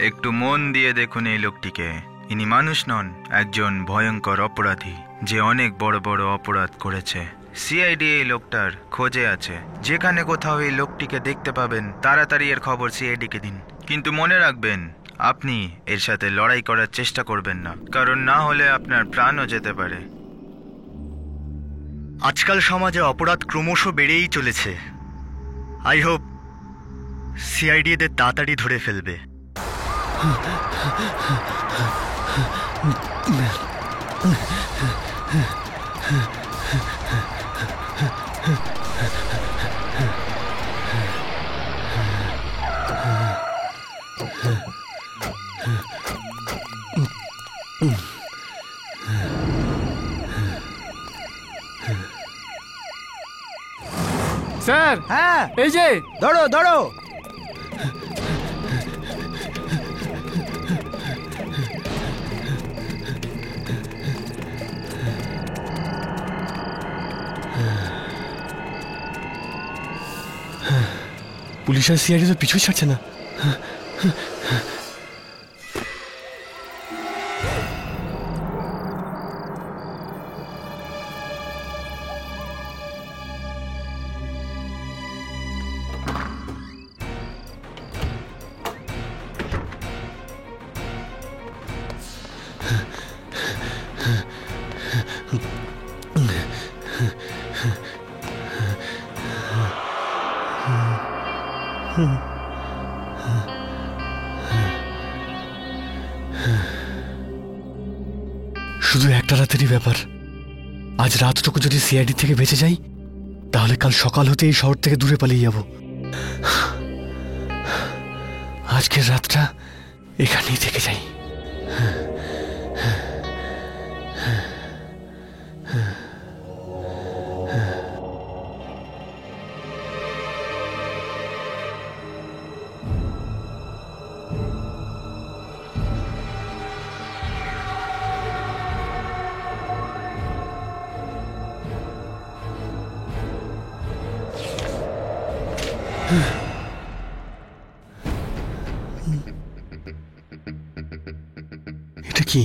একটু মন দিয়ে দেখুন এই লোকটিকে। ইনি মানুষ নন, একজন ভয়ঙ্কর অপরাধী যে অনেক বড় বড় অপরাধ করেছে। সিআইডি এই লোকটার খোঁজে আছে। যেখানে কোথাও এই লোকটিকে দেখতে পাবেন তাড়াতাড়ি এর খবর সিআইডিকে দিন। কিন্তু মনে রাখবেন, আপনি এর সাথে লড়াই করার চেষ্টা করবেন না, কারণ না হলে আপনার প্রাণও যেতে পারে। আজকাল সমাজে অপরাধ ক্রমশ বেড়েই চলেছে। আই হোপ সিআইডি এদের তাড়াতাড়ি ধরে ফেলবে। স্যার, হ্যাঁ, এই যে ধরো ধরো। পুলিশ আর সিআইডি তো পিছু ছাড়ছে না। শুধু একটা রাতেরই ব্যাপার। আজ রাতটুকু যদি সিআইডি থেকে বেঁচে যাই, তাহলে কাল সকাল হতে এই শহর থেকে দূরে পালিয়ে যাব। আজকের রাতটা এখানেই থেকে যাই। এটা কি?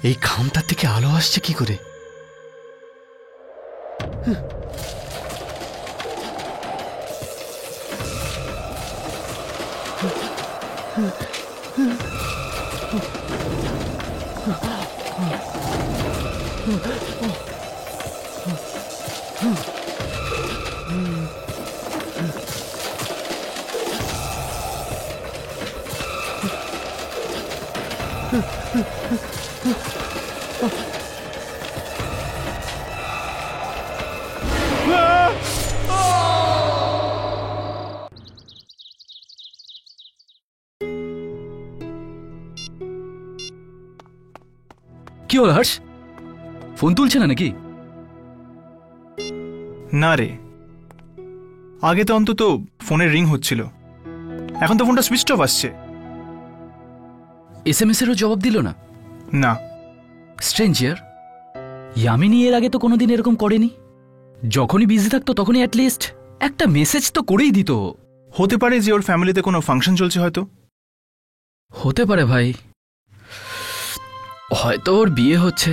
এই খামটার থেকে আলো আসছে কি করে? কি হলো হর্ষ? ফোন তুলছে না নাকি? না রে, আগে তো অন্তত ফোনের রিং হচ্ছিল, এখন তো ফোনটা সুইচ অফ আসছে। এসএমএস এরও জবাব দিল না? না। স্ট্রেঞ্জ ইয়ার, ইয়ামিনী এর আগে তো কোনোদিন এরকম করেনি। যখনই বিজি থাকতো তখনই অ্যাটলিস্ট একটা মেসেজ তো করেই দিত। হতে পারে যে ওর ফ্যামিলিতে কোনো ফাংশন চলছে হয়তো। হতে পারে ভাই, হয়তো ওর বিয়ে হচ্ছে।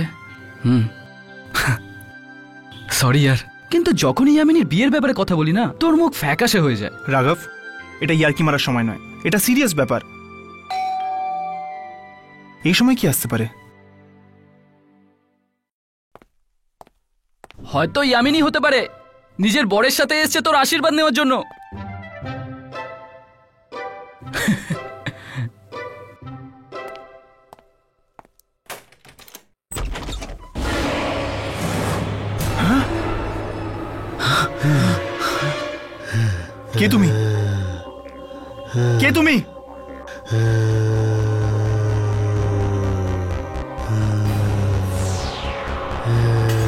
সরি ইয়ার, কিন্তু যখনই ইয়ামিনীর বিয়ের ব্যাপারে কথা বলি না, তোর মুখ ফ্যাকাশে হয়ে যায়। রাঘব, এটা ইয়ার্কি মারার সময় নয়, এটা সিরিয়াস ব্যাপার। এই সময় কি আসতে পারে? হয়তো ইয়ামিনী হতে পারে, নিজের বরের সাথে এসছে তোর আশীর্বাদ নেওয়ার জন্য। কে তুমি? কে তুমি?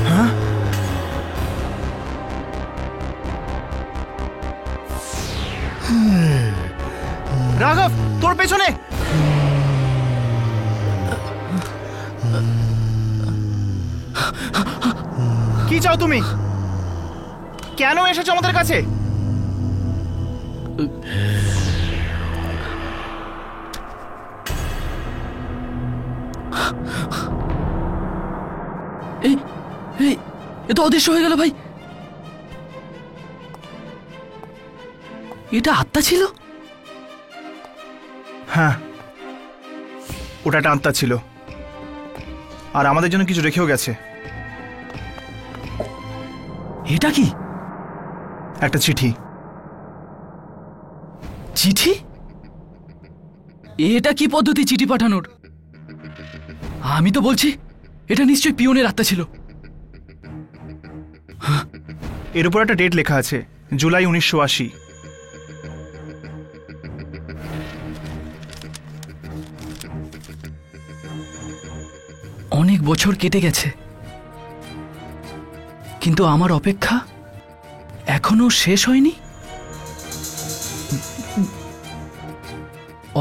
হ্যাঁ, আমার পেছনে। কি চাও তুমি? কেন এসেছো আমাদের কাছে? এই এই এ তো অদৃশ্য হয়ে গেল ভাই। এটা আত্মা ছিল? হ্যাঁ, ওটা একটা আত্মা ছিল, আর আমাদের জন্য কিছু রেখেও গেছে। এটা কি? একটা চিঠি। চিঠি? এটা কি পদ্ধতি চিঠি পাঠানোর? আমি তো বলছি এটা নিশ্চয়ই পিয়নের আত্মা ছিল। এর উপর একটা ডেট লেখা আছে, জুলাই 1980। অনেক বছর কেটে গেছে, কিন্তু আমার অপেক্ষা এখনো শেষ হয়নি।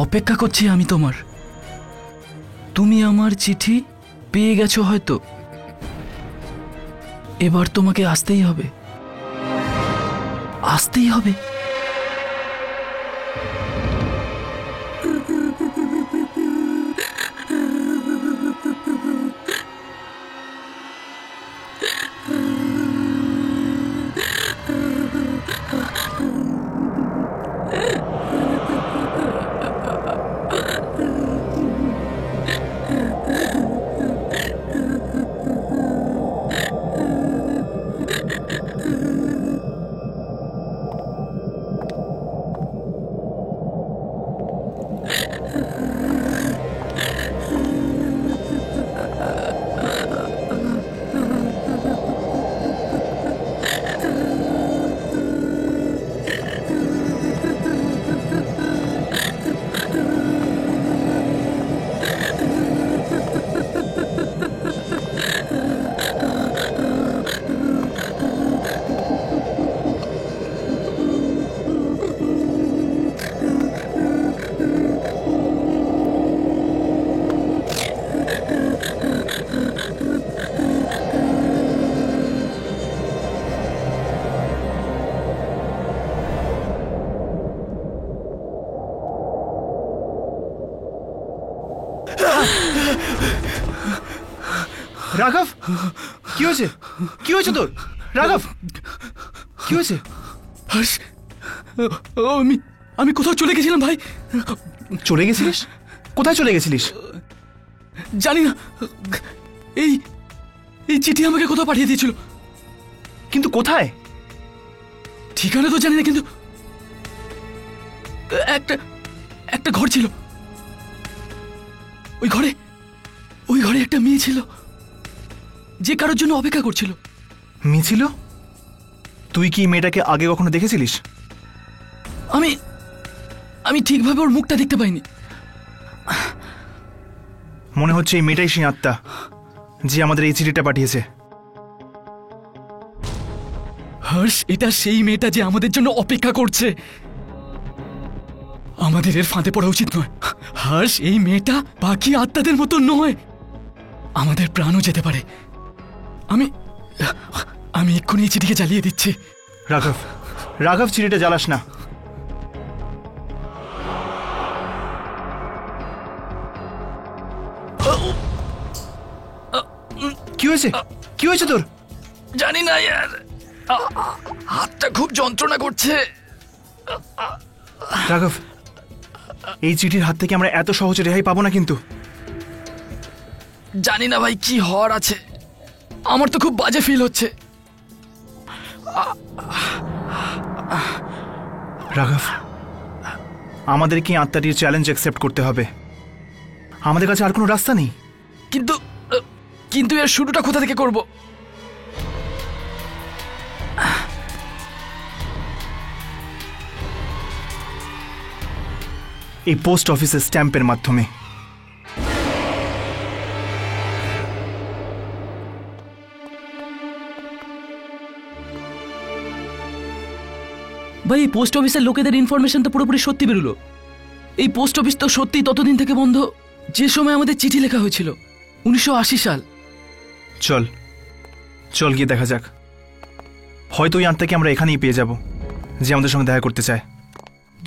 অপেক্ষা করছি আমি তোমার। তুমি আমার চিঠি পেয়ে গেছো হয়তো, এবার তোমাকে আসতেই হবে, আসতেই হবে। রাঘব, কি হয়েছে? কি হয়েছে তোর? রাঘব, কি হয়েছে? হর্ষ, আমি আমি কোথাও চলে গেছিলাম ভাই। চলে গেছিলিস? কোথায় চলে গেছিলিস? জানি না, এই এই চিঠি আমাকে কোথাও পাঠিয়ে দিয়েছিল। কিন্তু কোথায়? ঠিকানা তো জানি না, কিন্তু একটা একটা ঘর ছিল। ওই ঘরে একটা মেয়ে ছিল যে কারোর জন্য অপেক্ষা করছিল। মিছিল? তুই কি মেয়েটাকে আগে কখনো দেখেছিলিস? আমি আমি ঠিকভাবে ওর মুখটা দেখতে পাইনি। মনে হচ্ছে এই মেয়েটাই সেই আত্মা যে আমাদের এই চিঠিটা পাঠিয়েছে। হর্ষ, এটা সেই মেয়েটা যে আমাদের জন্য অপেক্ষা করছে। আমাদের এর ফাঁদে পড়া উচিত নয়। হর্ষ, এই মেয়েটা বাকি আত্মাদের মতো নয়, আমাদের প্রাণও যেতে পারে। আমি আমি এক্ষুনি এই চিঠিকে জ্বালিয়ে দিচ্ছি। রাঘব, রাঘব, চিঠিটা জ্বালাস না। কি হয়েছে? কি হয়েছে তোর? জানি না ইয়ার, হাতটা খুব যন্ত্রণা করছে। রাঘব, এই চিঠির হাত থেকে আমরা এত সহজে রেহাই পাবো না কিন্তু। জানি না ভাই কি হওয়ার আছে, আমার তো খুব বাজে ফিল হচ্ছে। রাঘব, আমাদের কি আত্মাটির চ্যালেঞ্জ অ্যাকসেপ্ট করতে হবে? আমাদের কাছে আর কোনো রাস্তা নেই। কিন্তু কিন্তু এর শুরুটা কোথা থেকে করব? এই পোস্ট অফিসের স্ট্যাম্পের মাধ্যমে। ভাই, এই পোস্ট অফিসের লোকেদের ইনফরমেশন তো পুরোপুরি সত্যি বেরোলো। এই পোস্ট অফিস তো সত্যিই ততদিন থেকে বন্ধ যে সময় আমাদের চিঠি লেখা হয়েছিল, 1980 সাল। চল চল গিয়ে দেখা যাক। হয়তো ওই আত্মাকে আমরা এখানেই পেয়ে যাব, যে আমাদের সঙ্গে দেখা করতে চায়।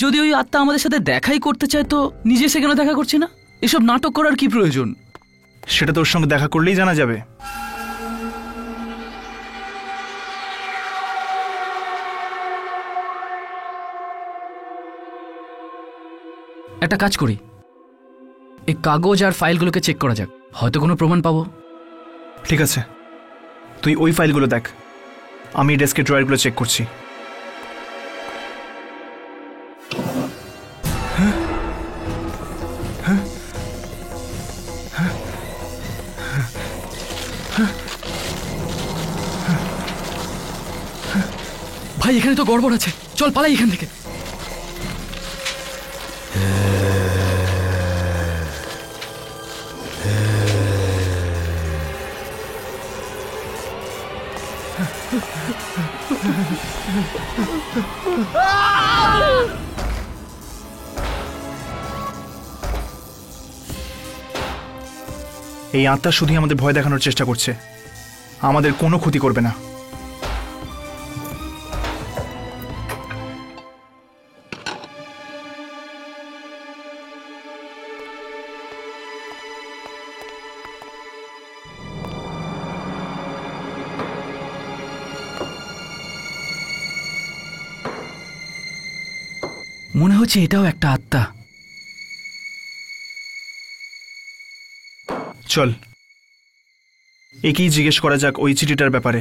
যদি ওই আত্মা আমাদের সাথে দেখাই করতে চায় তো নিজে সে কেন দেখা করছে না? এসব নাটক করার কি প্রয়োজন? সেটা তোর সঙ্গে দেখা করলেই জানা যাবে। একটা কাজ করি, এই কাগজ আর ফাইলগুলোকে চেক করা যাক, হয়তো কোনো প্রমাণ পাবো। ঠিক আছে, তুই ওই ফাইলগুলো দেখ, আমি ডেস্কের ড্রয়ারগুলো চেক করছি। ভাই এখানে তো গড়বড় আছে, চল পালাই এখান থেকে। এই আত্মা শুধুই আমাদের ভয় দেখানোর চেষ্টা করছে, আমাদের কোনো ক্ষতি করবে না। মনে হচ্ছে এটাও একটা আত্মা। চল একেই জিজ্ঞেস করা যাক ওই চিঠিটার ব্যাপারে।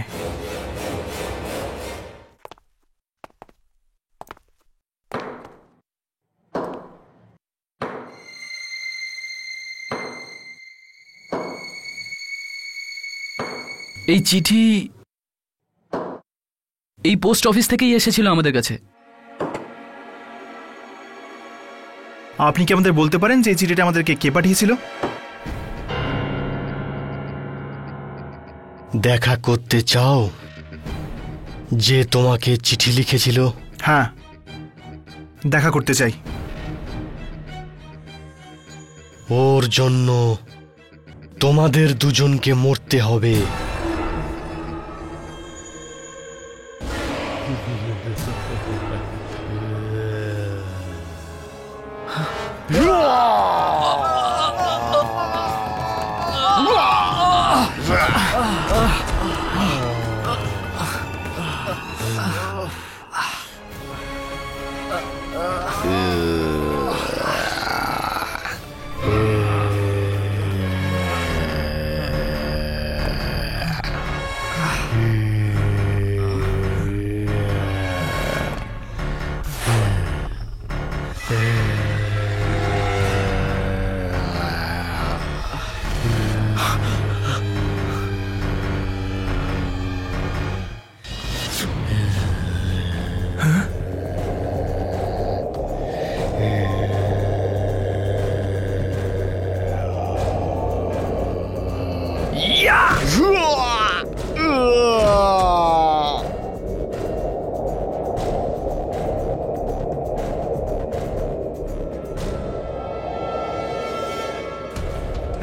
এই চিঠি এই পোস্ট অফিস থেকেই এসেছিল আমাদের কাছে। আপনি কি আমাদের বলতে পারেন যে এই চিঠিটা আমাদেরকে কে পাঠিয়েছিল? দেখা করতে চাও যে তোমাকে চিঠি লিখেছিল? হ্যাঁ, দেখা করতে চাই। ওর জন্য তোমাদের দুজনকে মরতে হবে।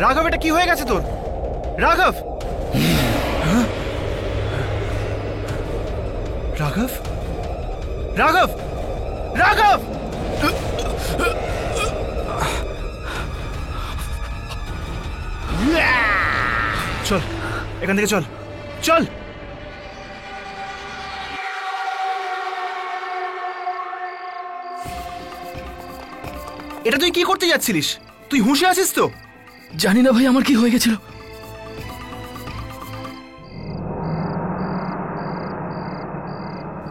রাঘব, এটা কি হয়ে গেছে তোর? রাঘব, রাঘব, রাঘব, রাঘব! চল এখান থেকে, চল চল। এটা তুই কি করতে যাচ্ছিলিস? তুই হুঁশে আছিস তো? জানি না ভাই আমার কি হয়ে গেছিল।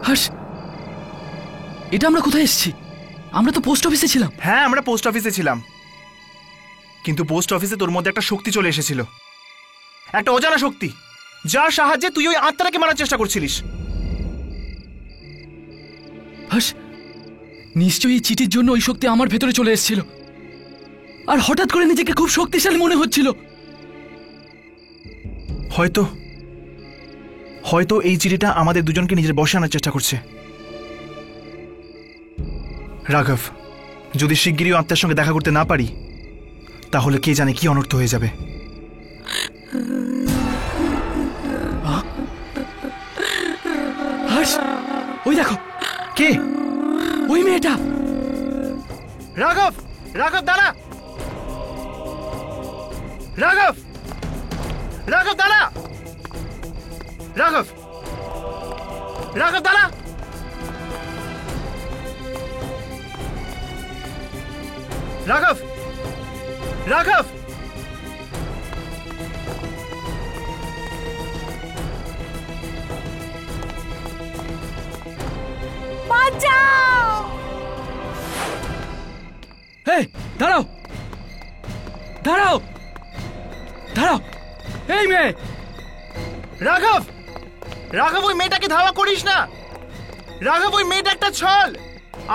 হর্ষ, এটা আমরা কোথায় এসেছি? আমরা তো পোস্ট অফিসে ছিলাম। হ্যাঁ, আমরা পোস্ট অফিসে ছিলাম, কিন্তু পোস্ট অফিসে তোর মধ্যে একটা শক্তি চলে এসেছিল, একটা অজানা শক্তি, যার সাহায্যে তুই ওই আত্মাটাকে মারার চেষ্টা করছিলিস। হর্ষ, নিশ্চয়ই এই চিঠির জন্য ওই শক্তি আমার ভেতরে চলে এসেছিল, আর হঠাৎ করে নিজেকে খুব শক্তিশালী মনে হচ্ছিল। হয়তো হয়তো এই চিঠিটা আমাদের দুজনকে নিজের বশে আনার চেষ্টা করছে। রাঘব, যদি শিগগিরই ওই আত্মার সঙ্গে দেখা করতে না পারি তাহলে কে জানে কি অনর্থ হয়ে যাবে। হর্ষ, ওই দেখো, কে? ওই মেয়েটা। রাঘব, রাঘব দাঁড়া, রাঘব, রাঘব দাঁড়া, রাঘব, রাঘব দাঁড়া। রাঘব, রাঘব, এই দাঁড়াও, দাঁড়াও, দাঁড়াও, এই মেয়ে। রাঘব, রাঘব ওই মেয়েটাকে ধাওয়া করিস না। রাঘব ওই মেয়েটা একটা ছল,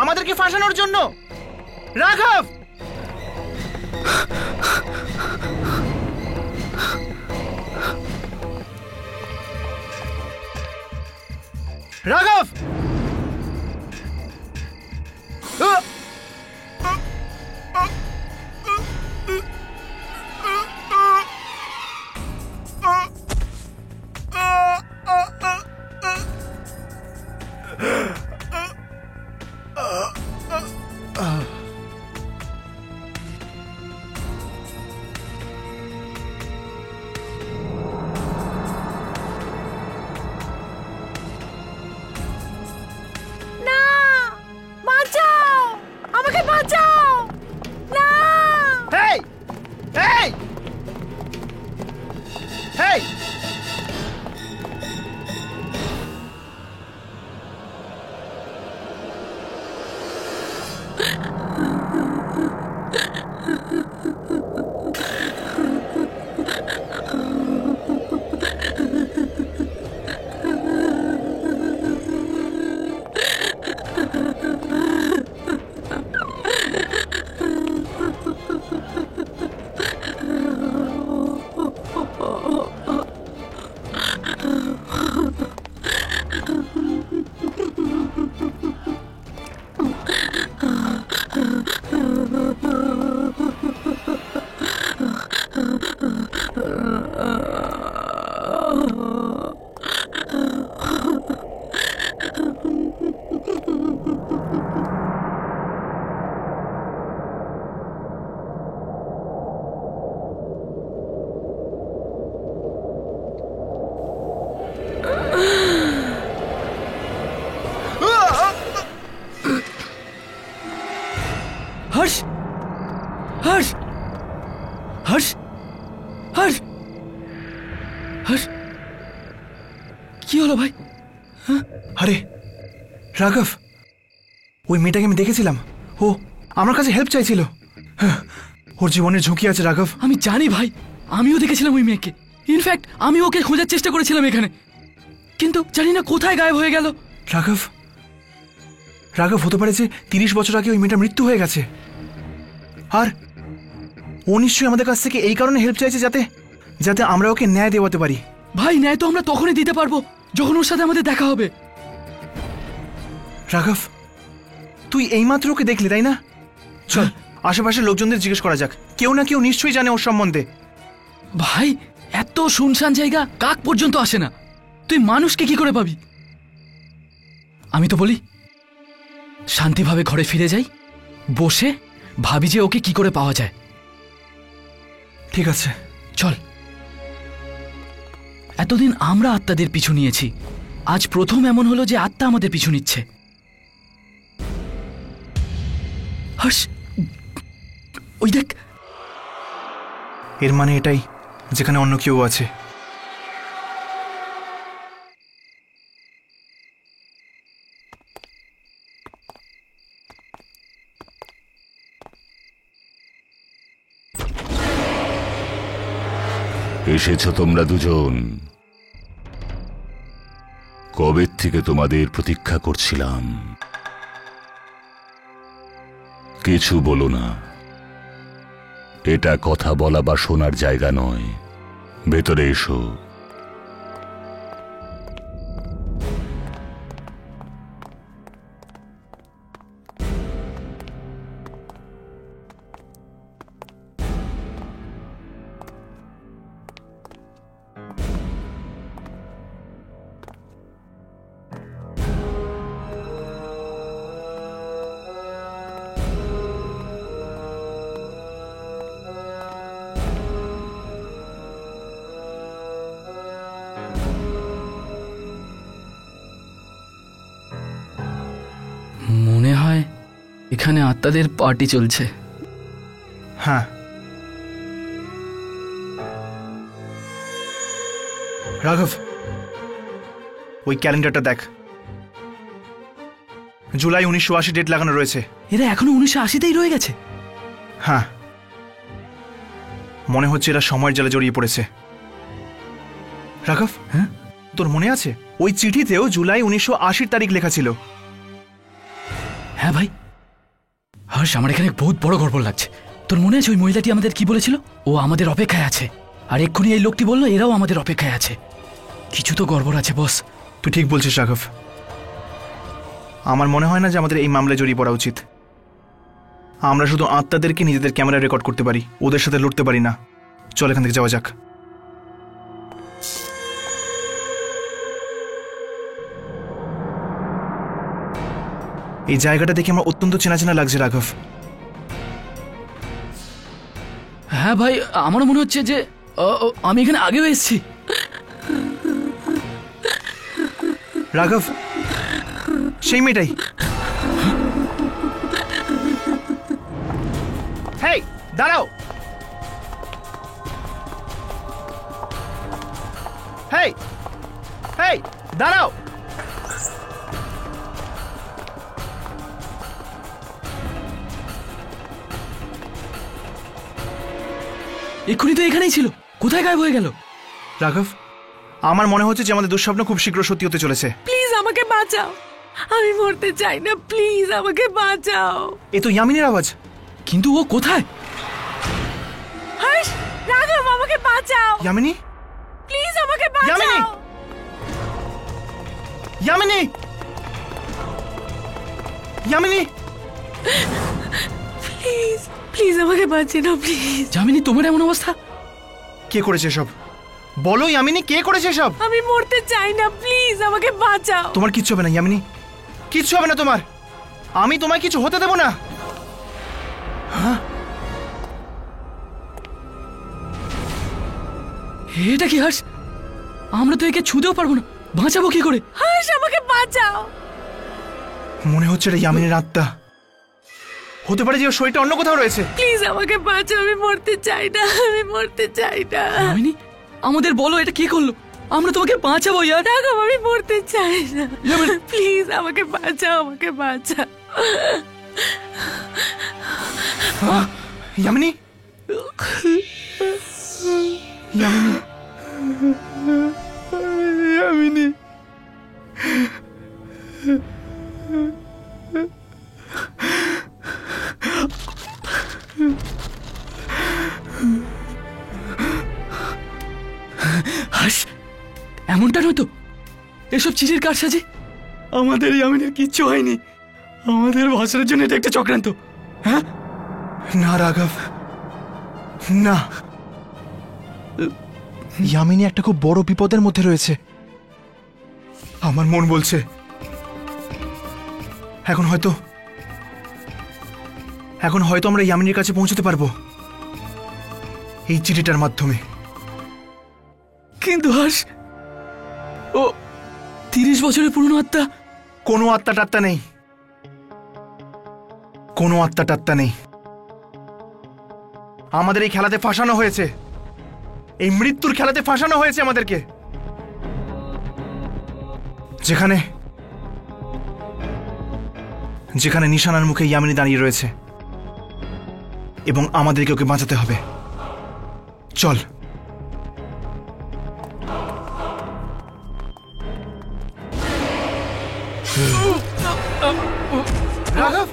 আমাদেরকে ফাঁসানোর জন্য। রাঘব, রাঘব, Hey! Hey! Hey! Harsh, Harsh, Harsh, Harsh, Harsh, কি হলো ভাই? আরে রাঘব, ওই মেয়েটাকে আমি দেখেছিলাম, ও আমার কাছে হেল্প চাইছিল। ওর জীবনের ঝুঁকি আছে রাঘব। আমি জানি ভাই, আমিও দেখেছিলাম ওই মেয়েকে। ইনফ্যাক্ট আমি ওকে খোঁজার চেষ্টা করেছিলাম এখানে, কিন্তু জানি না কোথায় গায়েব হয়ে গেল। রাঘব, রাঘব হতে পারে যে 30 বছর আগে ওই মেয়েটা মৃত্যু হয়ে গেছে, আর ও নিশ্চয়ই আমাদের কাছ থেকে এই কারণে হেল্প চাইছে যাতে যাতে আমরা ওকে ন্যায় দেওয়াতে পারি। ভাই, ন্যায় তো আমরা তখনই দিতে পারবো যখন ওর সাথে আমাদের দেখা হবে। রাঘব, তুই এইমাত্র ওকে দেখলি তাই না? চল আশেপাশের লোকজনদের জিজ্ঞেস করা যাক, কেউ না কেউ নিশ্চয়ই জানে ওর সম্বন্ধে। ভাই, এত শুনশান জায়গা কাক পর্যন্ত আসে না, তুই মানুষকে কি করে পাবি? আমি তো বলি শান্তিভাবে ঘরে ফিরে যাই, বসে ভাবি যে ওকে কি করে পাওয়া যায়। ঠিক আছে, চল। এতদিন আমরা আত্মাদের পিছু নিয়েছি, আজ প্রথম এমন হলো যে আত্মা আমাদের পিছু নিচ্ছে। হর্ষ, ওই দেখ। এর মানে এটাই যেখানে অন্য কেউ আছে। এসেছো তোমরা দুজন। কবে থেকে তোমাদের প্রতীক্ষা করছিলাম। কিছু বলো না, এটা কথা বলা বা শোনার জায়গা নয়। ভেতরে এসো। এখানে আত্মাদের পার্টি চলছে। হ্যাঁ, রাঘব ওই ক্যালেন্ডারটা দেখ, জুলাই 1980 ডেট লাগানো রয়েছে। এরা এখনো 1980তেই রয়ে গেছে। হ্যাঁ, মনে হচ্ছে এরা সময়ের জালে জড়িয়ে পড়েছে। রাঘব, হ্যাঁ? তোর মনে আছে ওই চিঠিতেও জুলাই 1980 তারিখ লেখা ছিল? হ্যাঁ ভাই, হর্ষ, আমার এখানে বহুত বড় গড়বড় লাগছে। তোর মনে আছে ওই মহিলাটি আমাদের কি বলেছিল? ও আমাদের অপেক্ষায় আছে, আর এক্ষুনি এই লোকটি বললো এরাও আমাদের অপেক্ষায় আছে। কিছু তো গড়বড় আছে বস। তুই ঠিক বলছিস রাঘব, আমার মনে হয় না যে আমাদের এই মামলায় জড়িয়ে পড়া উচিত। আমরা শুধু আত্মাদেরকে নিজেদের ক্যামেরায় রেকর্ড করতে পারি, ওদের সাথে লড়তে পারি না। চল এখান থেকে যাওয়া যাক। এই জায়গাটা দেখে আমার অত্যন্ত চেনা চেনা লাগছে রাঘব। হ্যাঁ ভাই, আমারও মনে হচ্ছে যে আমি এখানে আগেও এসেছি। রাঘব, সেই মেয়েটাই। হেই, দাঁড়াও। হেই হেই, দাঁড়াও। এক্ষুনি তো এখানেই ছিল, কোথায় গায়েব হয়ে গেল? রাঘব, আমার মনে হচ্ছে যে আমাদের দুঃস্বপ্ন খুব শীঘ্র সত্যি হতে চলেছে। প্লিজ আমাকে বাঁচাও, আমি মরতে চাই না, প্লিজ আমাকে বাঁচাও। এ তো ইয়ামিনের আওয়াজ। কিন্তু ও কোথায়? হর্ষ, রাঘব, আমাকে বাঁচাও, ইয়ামিনী, প্লিজ আমাকে ইয়ামিনী! বাঁচাও। ইয়ামিনী, ইয়ামিনী! প্লিজ প্লিজ আমাকে বাঁচিয়ে নাও, প্লিজ। যামিনী, তোমার এমন অবস্থা? কে করেছে সব? বলো ইয়ামিনী, কে করেছে সব? আমি মরতে চাই না, প্লিজ আমাকে বাঁচাও। তোমার কিচ্ছু হবে না ইয়ামিনী, কিচ্ছু হবে না তোমার। আমি তোমায় কিছু হতে দেব না। এটা কি হর্ষ? আমরা তো একে ছুঁতেও পারবো না, বাঁচাবো কি করে? হর্ষ, আমাকে বাঁচাও। মনে হচ্ছে এটা ইয়ামিনের আত্মা। হতে পারে যে ওর শরীরটা অন্য কোথাও রয়েছে। প্লিজ আমাকে বাঁচাও, আমি মরতে চাই না, আমি মরতে চাই না। যামিনী, আমাদের বলো এটা কে করলো? আমরা তোমাকে বাঁচাবো ইয়ার। রাঘব, আমি মরতে চাই না, প্লিজ আমাকে বাঁচাও, আমাকে বাঁচাও। ইয়ামিনী, ইয়ামিনী, ইয়ামিনী। হাস, এমনটা নয় তো? এসব চিঠির কারসাজি? আমাদের ইয়ামিনের কিচ্ছু হয়নি, আমাদের ভাষার জন্য এটা একটা চক্রান্ত। হ্যাঁ? না রাঘব, না। ইয়ামিনী একটা খুব বড় বিপদের মধ্যে রয়েছে। আমার মন বলছে এখন হয়তো আমরা ইয়ামিনীর কাছে পৌঁছতে পারবো এই চিঠিটার মাধ্যমে। কিন্তু হাস, ও 30 বছরের পুরনো আত্মা। কোনো আত্মা টাত্তা নেই, কোনো আত্মা টাত্তা নেই। আমাদের এই খেলাতে ফাঁসানো হয়েছে, এই মৃত্যুর খেলাতে ফাঁসানো হয়েছে আমাদেরকে, যেখানে যেখানে নিশানার মুখে ইয়ামিনী দাঁড়িয়ে রয়েছে, এবং আমাদেরকে ওকে বাঁচাতে হবে। চল। রাঘব,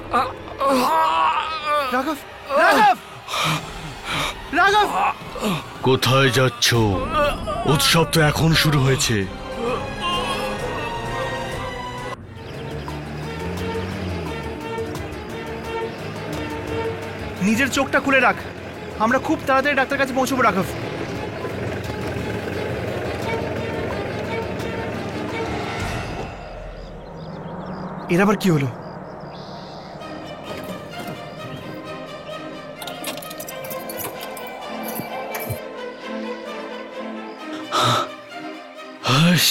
রাঘব, রাঘব, রাঘব! কোথায় যাচ্ছ? উৎসব তো এখন শুরু হয়েছে। নিজের চোখটা খুলে রাখ, আমরা খুব তাড়াতাড়ি ডাক্তার কাছে পৌঁছবো। রাঘব, এর আবার কি হলো? হাস,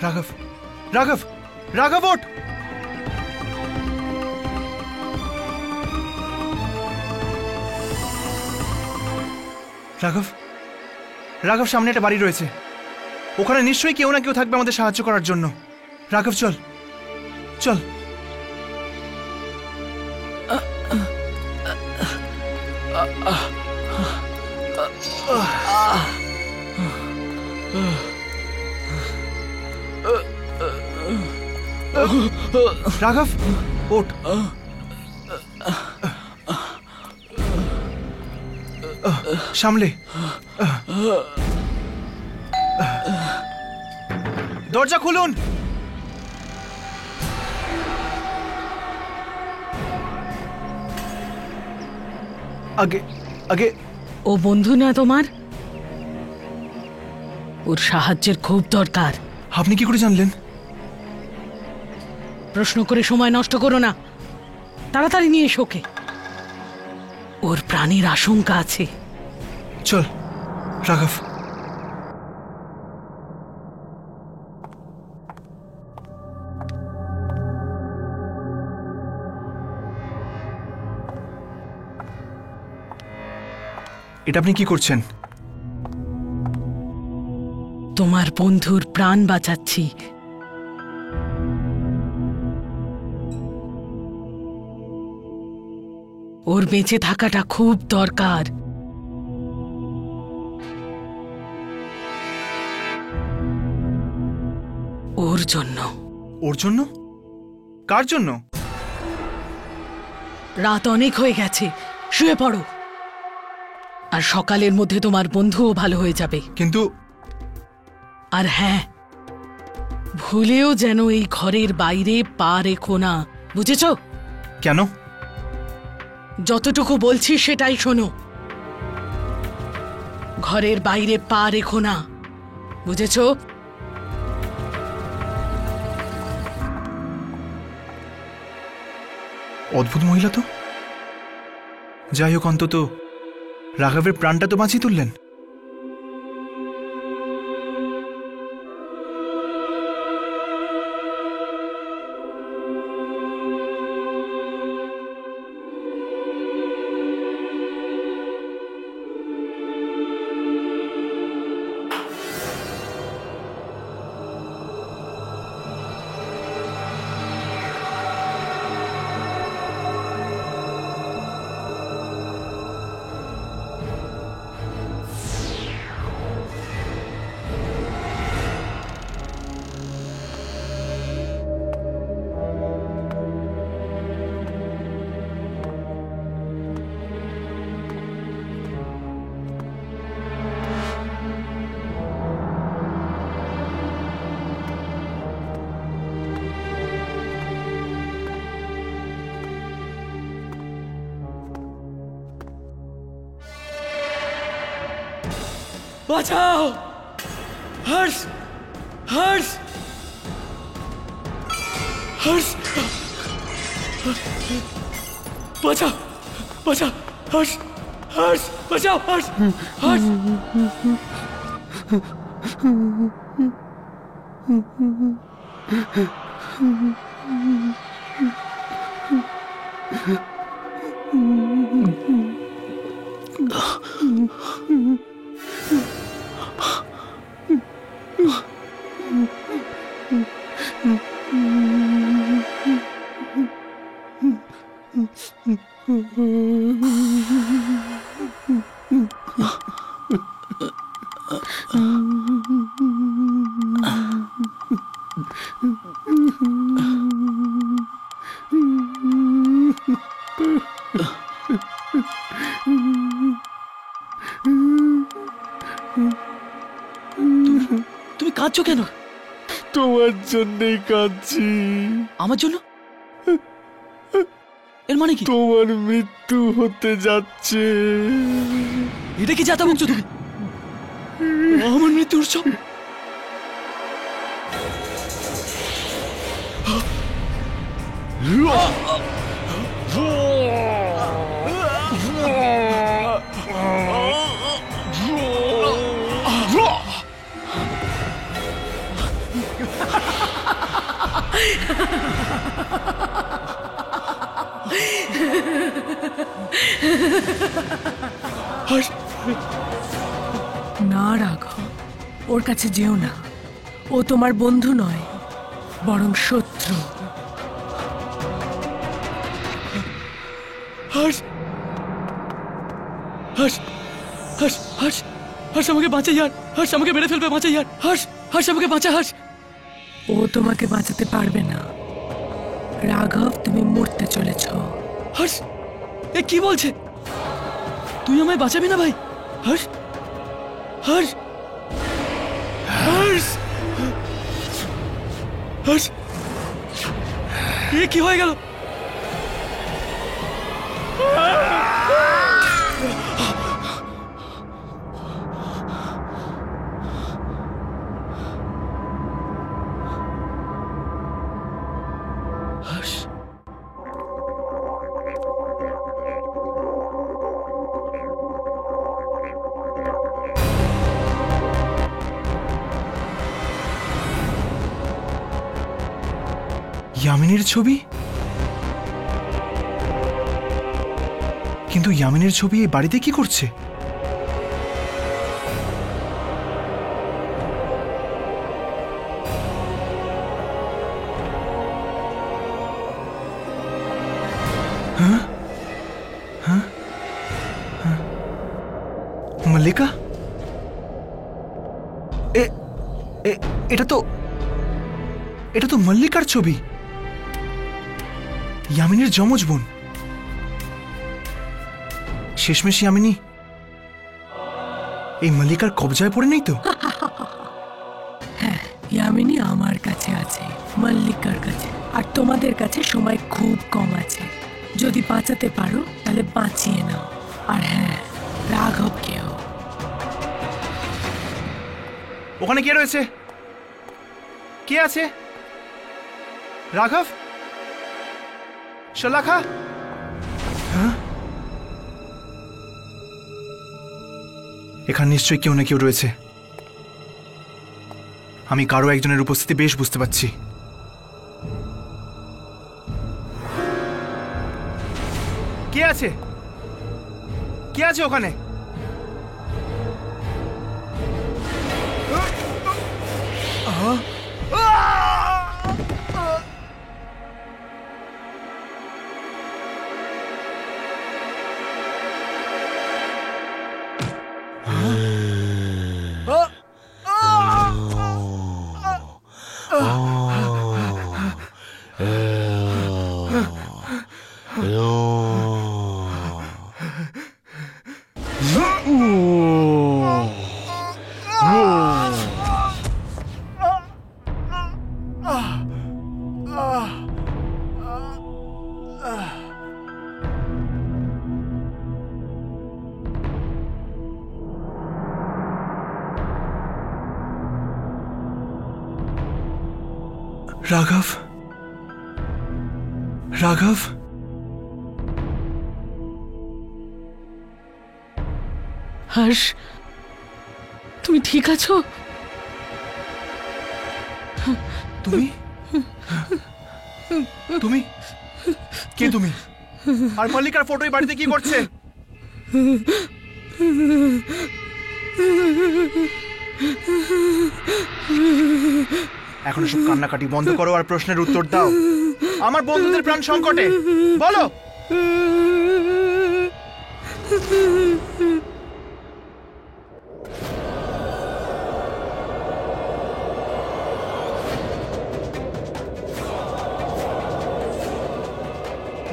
রাঘব, রাঘব, রাঘব ওঠ! রাঘব, রাঘব, সামনে একটা বাড়ি রয়েছে, ওখানে নিশ্চয়ই কেউ না কেউ থাকবে আমাদের সাহায্য করার জন্য। রাঘব চল, চল। রাঘব ওঠ। সামলে। দরজা খুলুন। আগে আগে ও বন্ধু না তোমার? ওর সাহায্যের খুব দরকার। আপনি কি করে জানলেন? প্রশ্ন করে সময় নষ্ট করো না, তাড়াতাড়ি নিয়ে এসো ওকে। ওর প্রাণের আশঙ্কা আছে। চল রাঘব। এটা আপনি কি করছেন? তোমার বন্ধুর প্রাণ বাঁচাচ্ছি। ওর বেঁচে থাকাটা খুব দরকার। ওর জন্য। ওর জন্য? কার জন্য? রাত অনেক হয়ে গেছে, শুয়ে পড়ো। আর সকালের মধ্যে তোমার বন্ধুও ভালো হয়ে যাবে। কিন্তু আর হ্যাঁ, ভুলেও যেন এই ঘরের বাইরে পা রেখো না, বুঝেছ? কেন? যতটুকু বলছি সেটাই শোনো। ঘরের বাইরে পা রেখো না, বুঝেছ? অদ্ভুত মহিলা তো। যাই হোক, অন্তত রাঘবের প্রাণটা তো বাঁচিয়ে তুললেন। বাঁচাও! হর্ষ! হর্ষ! হর্ষ! বাঁচাও! বাঁচাও! হর্ষ! হর্ষ! বাঁচাও! হর্ষ! হর্ষ! তুমি কাঁদছো কেন? তোমার জন্যই কাঁদছি। আমার জন্য? এর মানে কি? তোমার মৃত্যু হতে যাচ্ছে। এটা কি যাতা বকছো তুমি? আমার মৃত্যু উৎসব? হর্ষ! না রাঘব, ওর কাছে যেও না। ও তোমার বন্ধু নয়, বরং শত্রু। হর্ষ, হর্ষ, হর্ষ, হর্ষ, হর্ষ আমাকে বাঁচা ইয়ার। হর্ষ আমাকে মেরে ফেলবে, বাঁচা ইয়ার। হর্ষ, হর্ষ আমাকে বাঁচা। হর্ষ, ও তোমাকে বাঁচাতে পারবে না রাঘব, তুমি মরতে চলেছ। হর্ষ, এ কি বলছে? তুই আমায় বাঁচাবি না ভাই? হর্ষ, হর্ষ, হর্ষ, হর্ষ, এ কি হয়ে গেল? হর্ষ, ইয়ামিনীর ছবি? কিন্তু ইয়ামিনীর ছবি এই বাড়িতে কি করছে? হ্যাঁ, হ্যাঁ, হ্যাঁ। মল্লিকা, এটা তো মল্লিকার ছবি, ইয়ামিনীর যমজ বোন। শেষমেশ ইয়ামিনী এই মল্লিকার কবজায় পড়ে নেই তো? হ্যাঁ, ইয়ামিনী আমার কাছে আছে, মল্লিকার কাছে। আর তোমাদের কাছে সময় খুব কম আছে। যদি বাঁচাতে পারো তাহলে বাঁচিয়ে নাও। আর হ্যাঁ, রাঘবকেও। ওখানে কে রয়েছে? কে আছে? রাঘব? শলাখা? হ্যাঁ, এখানে নিশ্চয়ই কেউ না কেউ রয়েছে। আমি কারো একজনের উপস্থিতি বেশ বুঝতে পারছি। কে আছে? কে আছে ওখানে? রাঘব, রাঘব, হর্ষ, তুমি ঠিক আছো? তুমি তুমি কে? তুমি আর মল্লিকার ফটো এই বাড়িতে কি করছে? এখন সব কান্নাকাটি বন্ধ করো আর প্রশ্নের উত্তর দাও। আমার বন্ধুদের প্রাণ সংকটে, বলো।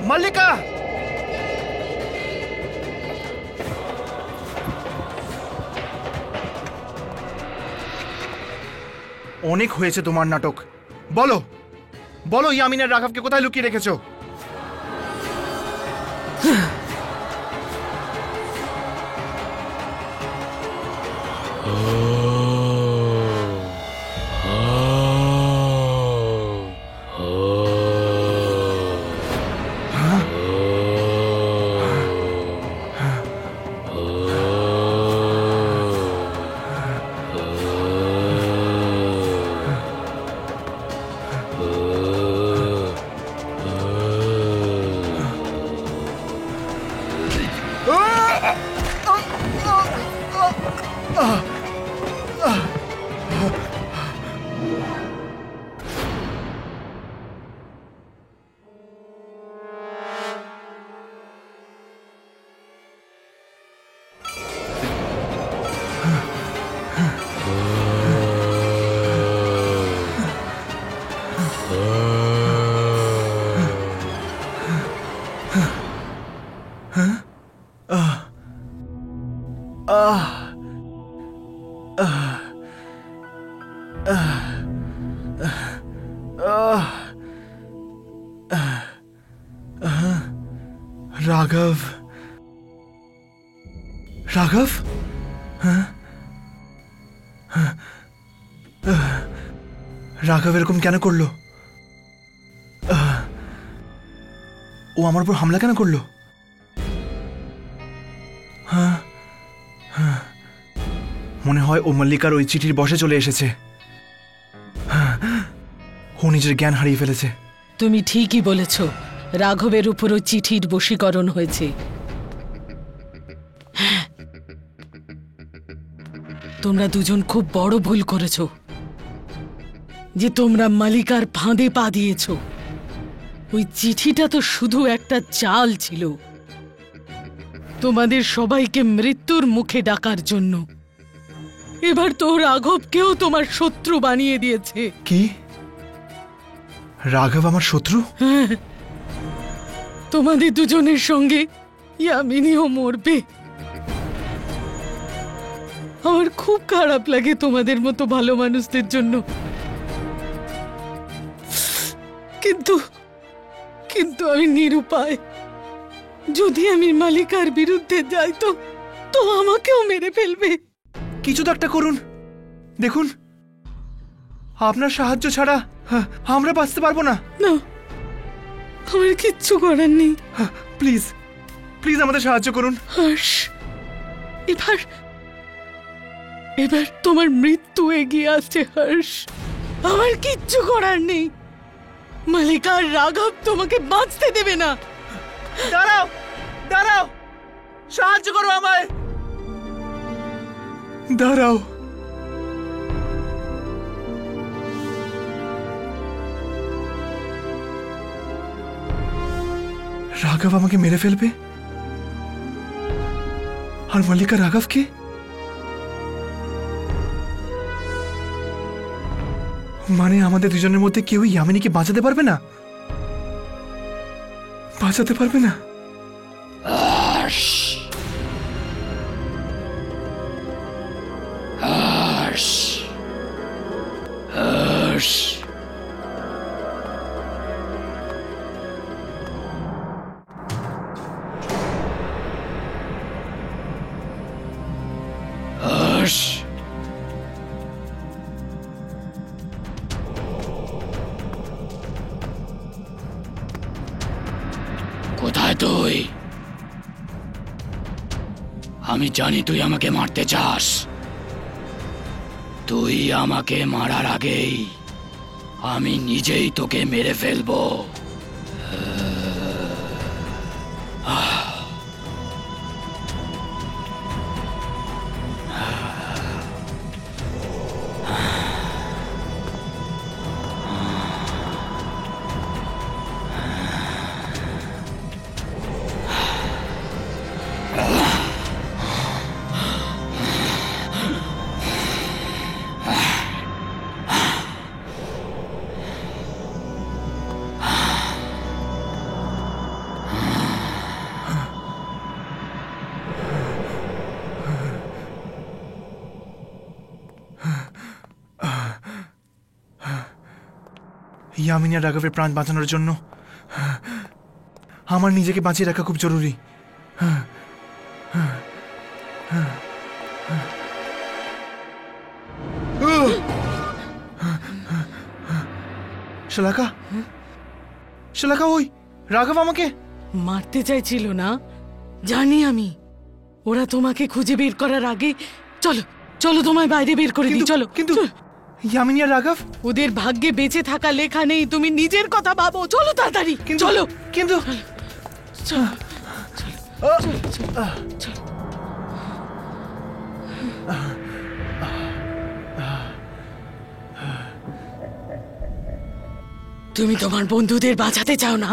মল্লিকা, অনেক হয়েছে তোমার নাটক। বলো, বলো ইয়ামিন আর রাঘবকে কোথায় লুকিয়ে রেখেছো? রাঘব, রাঘব, রাঘব এরকম কেন করলো? ও আমার উপর হামলা কেন করলো? মনে হয় ও মল্লিকার ওই চিঠির বশে চলে এসেছে। ও নিজের জ্ঞান হারিয়ে ফেলেছে। তুমি ঠিকই বলেছ, রাঘবের উপর ওই চিঠির বশীকরণ হয়েছে। হ্যাঁ, তোমরা দুজন খুব বড় ভুল করেছ যে তোমরা মালিকার ফাঁদে পা দিয়েছ। ওই চিঠিটা তো শুধু একটা চাল ছিল, তোমাদের সবাইকে মৃত্যুর মুখে ডাকার জন্য। এবার তো রাঘবকেও তোমার শত্রু বানিয়ে দিয়েছে। কি? রাঘব আমার শত্রু? হ্যাঁ, তোমাদের দুজনের সঙ্গে ইয়ামিনীও মরবে। আমার খুব খারাপ লাগে তোমাদের মতো ভালো মানুষদের জন্য, কিন্তু কিন্তু আমি নিরুপায়। যদি আমি মালিকার বিরুদ্ধে যাই তো আমাকেও মেরে ফেলবে। কিছু তো একটা করুন। দেখুন, আপনার সাহায্য ছাড়া আমরা বাঁচতে পারবো না। না, আমার কিচ্ছু করার নেই। প্লিজ প্লিজ আমাদের সাহায্য করুন। হর্ষ, এবার তোমার মৃত্যু এগিয়ে আসছে হর্ষ। আমার কিচ্ছু করার নেই। মালিকার রাঘব তোমাকে বাঁচতে দেবে না। দাঁড়াও, দাঁড়াও, সাহায্য করো আমায়। দাঁড়াও। রাঘব আমাকে মেরে ফেলবে, আর মল্লিকা রাঘবকে? মানে আমাদের দুজনের মধ্যে কেউ ইয়ামিনীকে বাঁচাতে পারবে না? বাঁচাতে পারবে না? কোথায় তুই? আমি জানি তুই আমাকে মারতে চাস। তুই আমাকে মারার আগেই আমি নিজেই তোকে মেরে ফেলবো। ইয়ামিনী আর রাঘবের প্রাণ বাঁচানোর জন্য আমার নিজেকে বাঁচিয়ে রাখা খুব জরুরি। শালাকা, শালাকা, ওই রাঘব আমাকে মারতে চাইছিল না, জানি আমি। ওরা তোমাকে খুঁজে বের করার আগে চলো চলো তোমায় বাইরে বের করে দিই। চলো। কিন্তু ইয়ামিনী আর রাঘব, ওদের ভাগ্যে বেঁচে থাকা লেখা নেই। তুমি নিজের কথা ভাবো। চলো তাড়াতাড়ি। চলো। কিন্তু চলো, চলো, চলো, চলো। তুমি তোমার বন্ধুদের বাঁচাতে চাও না?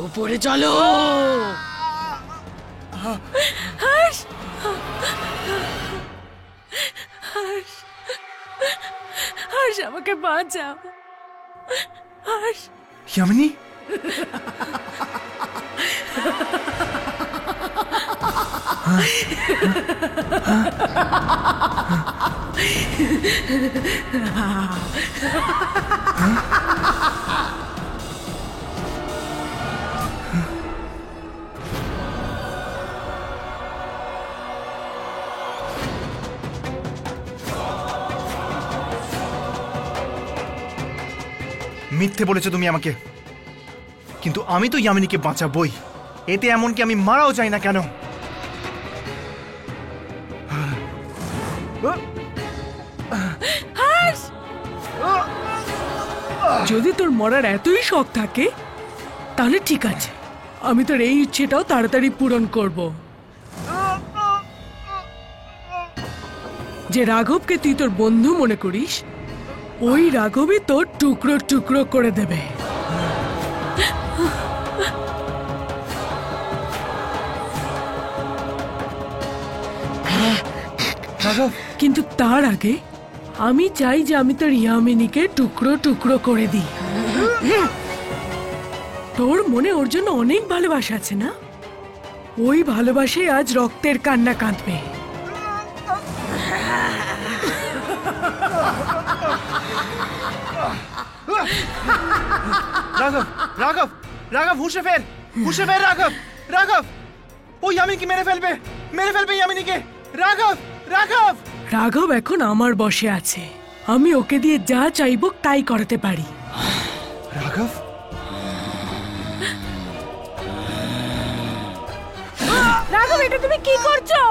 উপরে চলো। হর্ষ, হর্ষ, আমাকে বাঁচাও। হর্ষ, ইয়ামিনী, মিথ্যে বলেছো তুমি আমাকে, কিন্তু আমি তো ইয়ামিনীকে বাঁচাবই। এতে এমনকি আমি মারাও চাই না কেন। যদি তোর মরার এতই শখ থাকে তাহলে ঠিক আছে, আমি তোর এই ইচ্ছেটাও তাড়াতাড়ি পূরণ করব। যে রাঘবকে তুই তোর বন্ধু মনে করিস, ওই রাঘবই তোর টুকরো টুকরো করে দেবে। কিন্তু তার আগে আমি চাই যে আমি তোর ইয়ামিনীকে টুকরো টুকরো করে দিই। তোর মনে ওর জন্য অনেক ভালোবাসা আছে না? ওই ভালোবাসায় আজ রক্তের কান্না কাঁদবে। রাঘব, রাঘব, রাঘব, হুঁশে ফের, হুঁশে ফের রাঘব, রাঘব। ও ইয়ামিনীকে মেরে ফেলবে, মেরে ফেলবে ইয়ামিনীকে। রাঘব, রাঘব। রাঘব এখন আমার বশে আছে, আমি ওকে দিয়ে যা চাইবো তাই করাতে পারি। রাঘব, রাঘব, এটা তুমি কি করছো?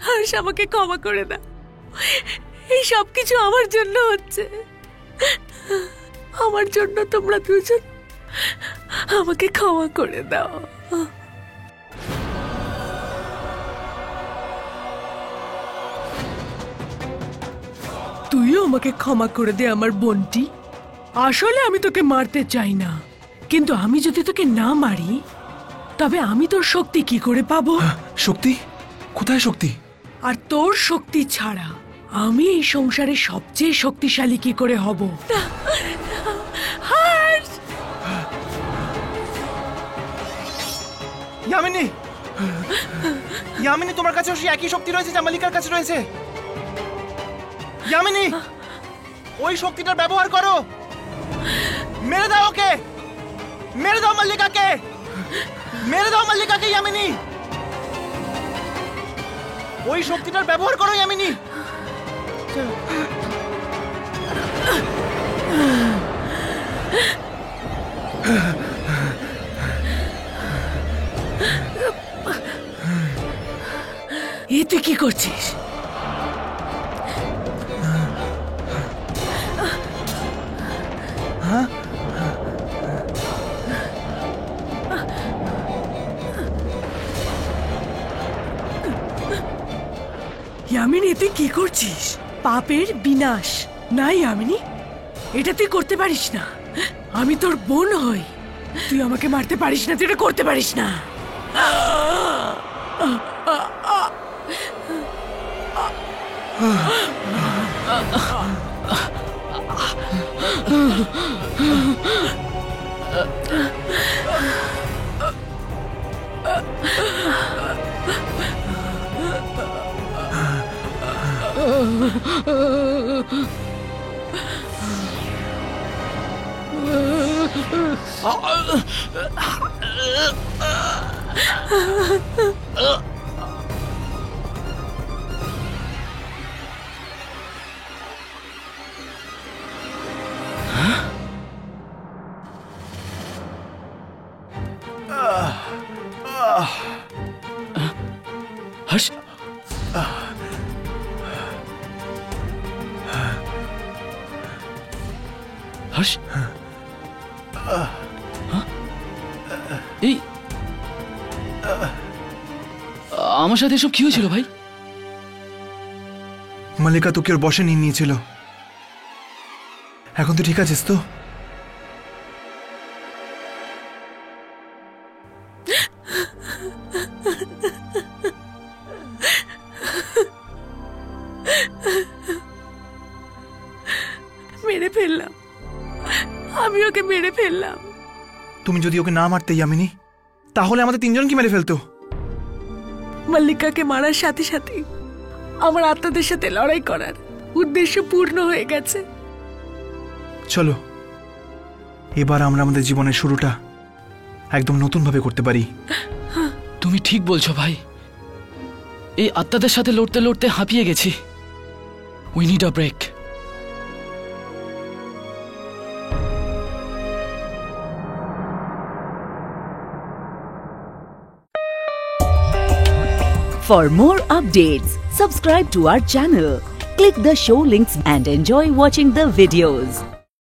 হর্ষ, আমাকে ক্ষমা করে দাও। এই সব কিছু আমার জন্য হচ্ছে, আমার জন্য। তোমরা দুজন আমাকে ক্ষমা করে দাও। তুইও আমাকে ক্ষমা করে দে আমার বোনটি। আসলে আমি তোকে মারতে চাই না, কিন্তু আমি যদি তোকে না মারি তবে আমি তোর শক্তি কি করে পাবো? শক্তি? কোথায় শক্তি? আর তোর শক্তি ছাড়া আমি এই সংসারে সবচেয়ে শক্তিশালী কি করে হব? ইয়ামিনী, ইয়ামিনী, তোমার কাছেও সেই একই শক্তি রয়েছে যা মালিকার কাছে রয়েছে। ইয়ামিনী, ওই শক্তিটার ব্যবহার করো। মেরে দাও ওকে, মেরে দাও মল্লিকাকে, মেরে দাও মল্লিকাকে। ইয়ামিনী, ওই শক্তিটার ব্যবহার করো ইয়ামিনী। এ তুই কি করছিস? ইয়ামিনী, তুই কি করছিস? পাপের বিনাশ না ইয়ামিনী, এটা তুই করতে পারিস না। আমি তোর বোন হই, তুই আমাকে মারতে পারিস না, তুই এটা করতে পারিস না। হর্ষ, হর্ষ, এই আমার সাথে এসব কি হয়েছিল ভাই? মালিকা তোকে ওর বসে নিয়ে নিয়েছিল। এখন তো ঠিক আছিস তো? আমি ওকে মেরে ফেললাম। তুমি যদি ওকে না মারতে ইয়ামিনী, তাহলে আমাদের তিনজনকে মেরে ফেলতো। মল্লিকাকে মারার সাথে সাথে আমার আত্মাদের সাথে লড়াই করার উদ্দেশ্য পূর্ণ হয়ে গেছে। চলো এবার আমরা আমাদের জীবনের শুরুটা একদম নতুন ভাবে করতে পারি। তুমি ঠিক বলছো ভাই, এই আত্মাদের সাথে লড়তে লড়তে হাঁপিয়ে গেছি। We need a break. For more updates, subscribe to our channel, click the show links and enjoy watching the videos.